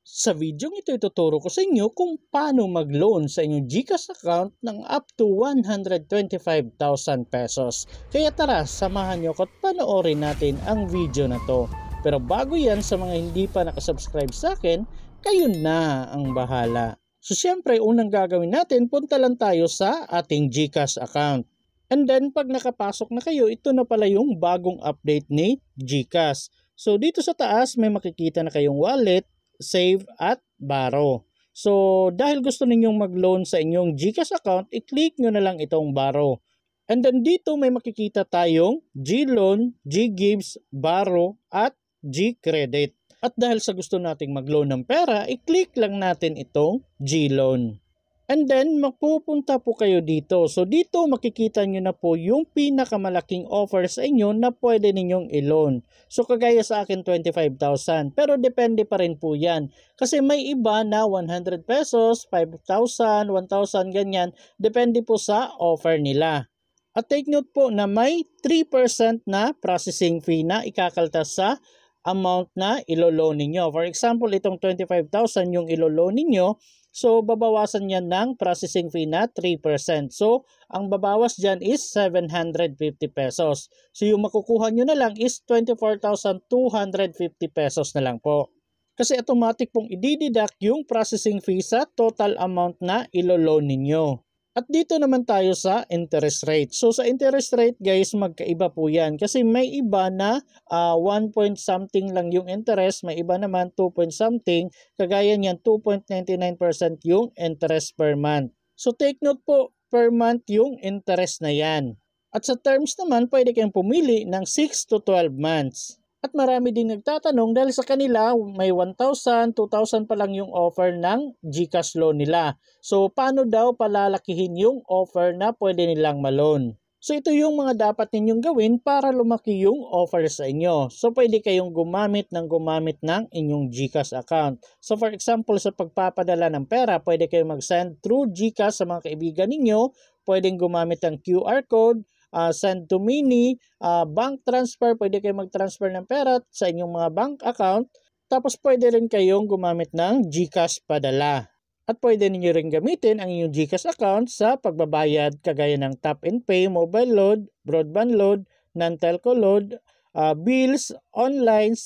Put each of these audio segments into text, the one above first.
Sa video ito, ituturo ko sa inyo kung paano mag-loan sa inyong GCash account ng up to 125,000 pesos. Kaya tara, samahan nyo ko at panoorin natin ang video na to. Pero bago yan, sa mga hindi pa nakasubscribe sa akin, kayo na ang bahala. So syempre, unang gagawin natin, punta lang tayo sa ating GCash account. And then pag nakapasok na kayo, ito na pala yung bagong update ni GCash. So dito sa taas, may makikita na kayong wallet, save at borrow. So dahil gusto ninyong mag-loan sa inyong GCash account, i-click nyo na lang itong borrow. And then dito may makikita tayong G-loan, G-gives, borrow at G-credit. At dahil sa gusto nating mag-loan ng pera, i-click lang natin itong G-loan. And then mapupunta po kayo dito. So dito makikita nyo na po yung pinakamalaking offer sa inyo na pwede ninyong i-loan. So kagaya sa akin 25,000. Pero depende pa rin po yan. Kasi may iba na 100 pesos, 5,000, 1,000 ganyan. Depende po sa offer nila. At take note po na may 3% na processing fee na ikakaltas sa amount na ilo-loan ninyo. For example, itong 25,000 yung ilo-loan ninyo. So, babawasan yan ng processing fee na 3%. So, ang babawas dyan is 750 pesos. So, yung makukuha nyo na lang is 24,250 pesos na lang po. Kasi automatic pong i-deduct yung processing fee sa total amount na ilo-loan ninyo. At dito naman tayo sa interest rate. So sa interest rate guys, magkaiba po yan. Kasi may iba na 1 point something lang yung interest. May iba naman 2 point something. Kagaya niyan 2.99% yung interest per month. So take note po, per month yung interest na yan. At sa terms naman, pwede kayong pumili ng 6 to 12 months. At marami din nagtatanong dahil sa kanila may 1,000, 2,000 pa lang yung offer ng GCash loan nila. So paano daw palalakihin yung offer na pwede nilang ma-loan? So ito yung mga dapat ninyong gawin para lumaki yung offer sa inyo. So pwede kayong gumamit ng inyong GCash account. So for example, sa pagpapadala ng pera, pwede kayong mag-send through GCash sa mga kaibigan ninyo. Pwedeng gumamit ng QR code. Send to mini, bank transfer, pwede kayo mag-transfer ng pera sa inyong mga bank account. Tapos pwede rin kayong gumamit ng GCash padala. At pwede niyo rin gamitin ang inyong GCash account sa pagbabayad kagaya ng tap and pay, mobile load, broadband load, non-telco load, bills, online,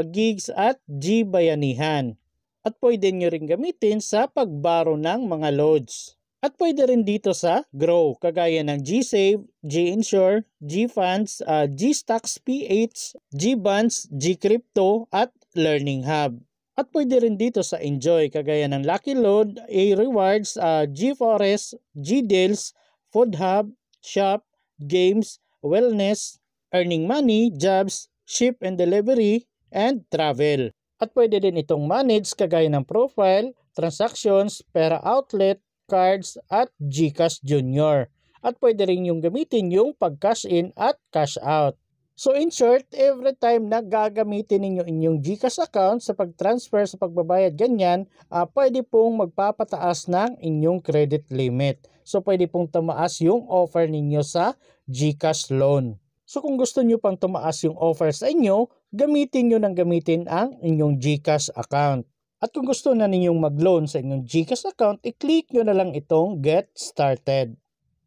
gigs at G-bayanihan. At pwede niyo rin gamitin sa pagbaro ng mga loads. At pwede rin dito sa Grow, kagaya ng G-Save, G-Insure, G-Funds, G-Stocks PH, G-Bonds, G-Crypto at Learning Hub. At pwede rin dito sa Enjoy, kagaya ng Lucky Load, A-Rewards, G-Forest, G-Deals, Food Hub, Shop, Games, Wellness, Earning Money, Jobs, Ship and Delivery, and Travel. At pwede din itong manage kagaya ng Profile, Transactions, Pera Outlet, Cards at GCash Junior. At pwede rin yung gamitin yung pag-cash in at cash out. So in short, every time na gagamitin ninyo inyong GCash account sa pag-transfer, sa pagbabayad ganyan, pwede pong magpapataas ng inyong credit limit. So pwede pong tumaas yung offer ninyo sa GCash loan. So kung gusto nyo pang tumaas yung offer sa inyo, gamitin nyo ng gamitin ang inyong GCash account. At kung gusto na ninyong mag-loan sa inyong GCash account, i-click nyo na lang itong Get Started.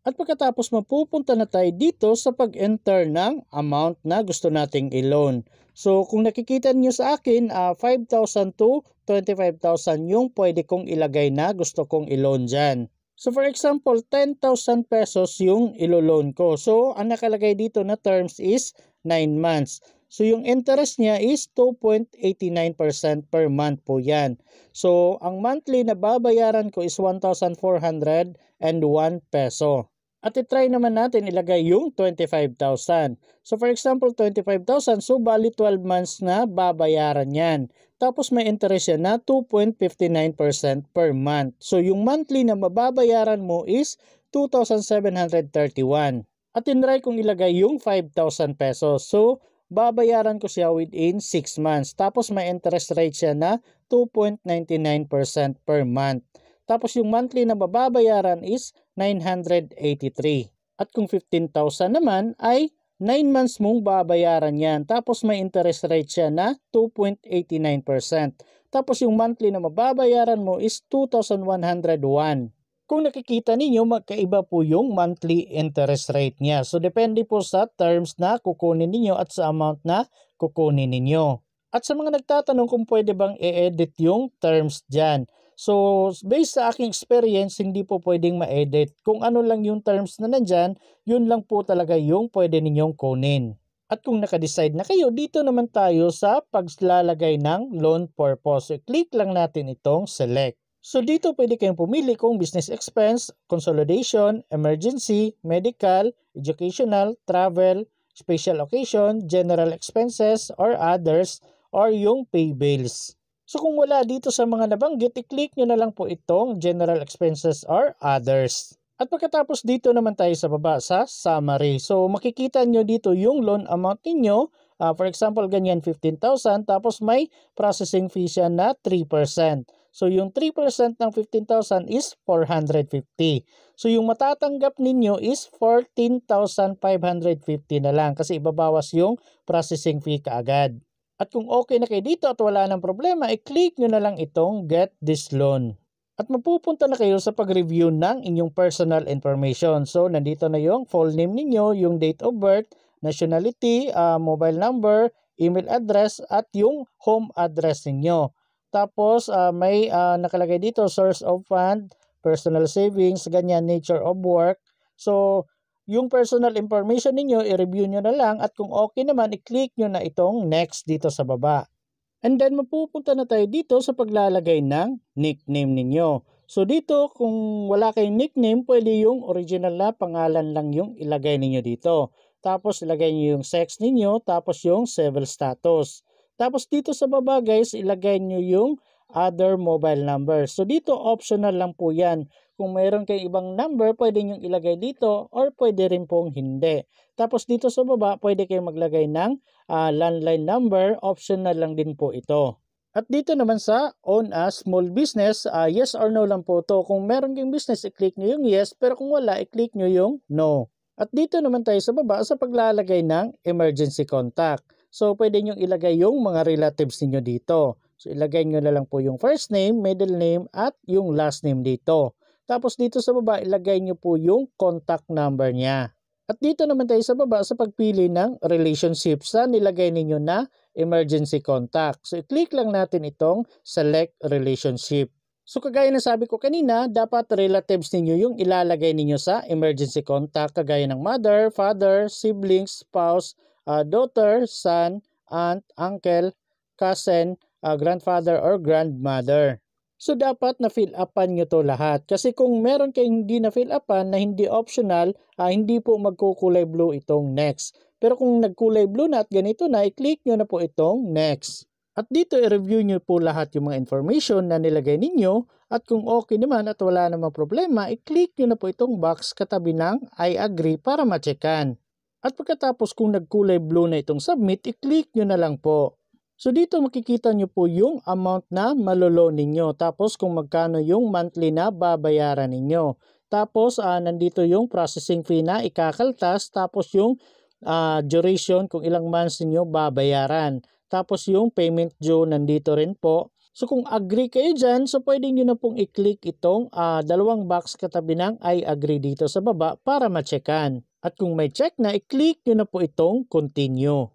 At pagkatapos mapupunta na tayo dito sa pag-enter ng amount na gusto nating i-loan. So kung nakikita niyo sa akin, 5,000 to 25,000 yung pwede kong ilagay na gusto kong i-loan dyan. So for example, 10,000 pesos yung ilo-loan ko. So ang nakalagay dito na terms is 9 months. So yung interest niya is 2.89% per month po yan. So ang monthly na babayaran ko is 1,401 peso. At itry naman natin ilagay yung 25,000. So for example, 25,000, so bali 12 months na babayaran yan. Tapos may interest yan na 2.59% per month. So yung monthly na mababayaran mo is 2,731. At tinry kong ilagay yung 5,000 pesos. So babayaran ko siya within 6 months. Tapos may interest rate siya na 2.99% per month. Tapos yung monthly na mababayaran is 983. At kung 15,000 naman ay 9 months mong babayaran yan. Tapos may interest rate siya na 2.89%. Tapos yung monthly na mababayaran mo is 2,101. Kung nakikita ninyo, magkaiba po yung monthly interest rate niya. So depende po sa terms na kukunin ninyo at sa amount na kukunin ninyo. At sa mga nagtatanong kung pwede bang i-edit yung terms dyan. So based sa aking experience, hindi po pwedeng ma-edit. Kung ano lang yung terms na nandyan, yun lang po talaga yung pwede ninyong kunin. At kung nakadecide na kayo, dito naman tayo sa paglalagay ng loan purpose. So, click lang natin itong select. So dito pwede kayong pumili kung business expense, consolidation, emergency, medical, educational, travel, special occasion, general expenses, or others, or yung pay bills. So kung wala dito sa mga nabanggit, i-click nyo na lang po itong general expenses or others. At pagkatapos dito naman tayo sa baba sa summary. So makikita nyo dito yung loan amount ninyo. For example, ganyan 15,000 tapos may processing fee siya na 3%. So yung 3% ng 15,000 is 450. So yung matatanggap ninyo is 14,550 na lang kasi ibabawas yung processing fee kaagad. At kung okay na kayo dito at wala nang problema, i-click nyo na lang itong Get This Loan. At mapupunta na kayo sa pag-review ng inyong personal information. So nandito na yung full name ninyo, yung date of birth, nationality, mobile number, email address at yung home address ninyo. Tapos may nakalagay dito source of fund, personal savings, ganyan, nature of work. So yung personal information ninyo, i-review nyo na lang at kung okay naman, i-click nyo na itong next dito sa baba. And then mapupunta na tayo dito sa paglalagay ng nickname ninyo. So dito kung wala kayong nickname, pwede yung original na pangalan lang yung ilagay ninyo dito. Tapos ilagay nyo yung sex ninyo, tapos yung civil status. Tapos dito sa baba guys, ilagay nyo yung other mobile number. So dito optional lang po yan. Kung mayroon kayong ibang number, pwede nyo ilagay dito or pwede rin pong hindi. Tapos dito sa baba, pwede kayong maglagay ng landline number, optional lang din po ito. At dito naman sa own a small business, yes or no lang po to. Kung meron kayong business, i-click nyo yung yes, pero kung wala, i-click nyo yung no. At dito naman tayo sa baba sa paglalagay ng emergency contact. So pwede nyo ilagay yung mga relatives niyo dito. So ilagay nyo na lang po yung first name, middle name, at yung last name dito. Tapos dito sa baba, ilagay nyo po yung contact number niya. At dito naman tayo sa baba sa pagpili ng relationship sa nilagay ninyo na emergency contact. So i-click lang natin itong select relationship. So kagaya na sabi ko kanina, dapat relatives ninyo yung ilalagay ninyo sa emergency contact kagaya ng mother, father, siblings, spouse, daughter, son, aunt, uncle, cousin, grandfather or grandmother. So dapat na-fill upan nyo to lahat. Kasi kung meron kayong hindi na-fill upan na hindi optional, hindi po magkukulay blue itong next. Pero kung nagkulay blue na at ganito na, i-click nyo na po itong next. At dito i-review nyo po lahat yung mga information na nilagay ninyo. At kung okay naman at wala namang problema, i-click nyo na po itong box katabi ng I agree para ma-checkan. At pagkatapos kung nagkulay blue na itong submit, i-click nyo na lang po. So dito makikita nyo po yung amount na maloloan ninyo. Tapos kung magkano yung monthly na babayaran ninyo. Tapos nandito yung processing fee na ikakaltas. Tapos yung duration kung ilang months ninyo babayaran. Tapos yung payment due nandito rin po. So kung agree kayo dyan, so pwede nyo na pong i-click itong dalawang box katabi ng I agree dito sa baba para ma-checkan. At kung may check na, i-click nyo na po itong continue.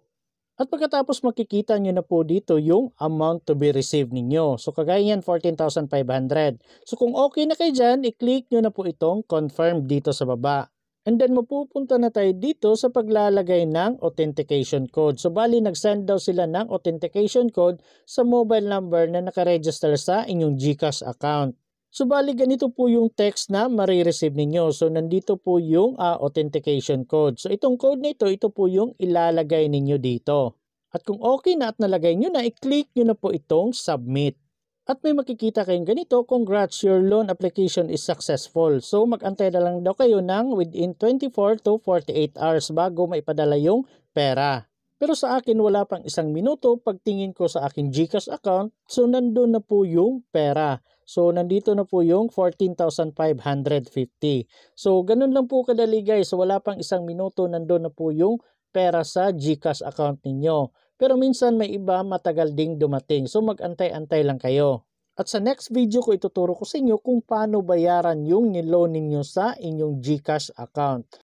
At pagkatapos makikita nyo na po dito yung amount to be received ninyo. So kagaya yan 14,500. So kung okay na kayo dyan, i-click nyo na po itong confirm dito sa baba. And then mapupunta na tayo dito sa paglalagay ng authentication code. So bali nag-send daw sila ng authentication code sa mobile number na nakaregister sa inyong GCash account. So bali ganito po yung text na marireceive ninyo. So nandito po yung authentication code. So itong code na ito po yung ilalagay ninyo dito. At kung okay na at nalagay nyo na, i-click nyo na po itong submit. At may makikita kayong ganito, congrats, your loan application is successful. So mag-antay na lang daw kayo ng within 24 to 48 hours bago maipadala yung pera. Pero sa akin wala pang isang minuto, pagtingin ko sa aking GCash account, so nandun na po yung pera. So nandito na po yung 14,550. So ganun lang po kadali guys, so wala pang isang minuto nandun na po yung pera sa GCash account ninyo. Pero minsan may iba matagal ding dumating, so mag-antay-antay lang kayo. At sa next video ko ituturo ko sa inyo kung paano bayaran yung niloan ninyo sa inyong GCash account.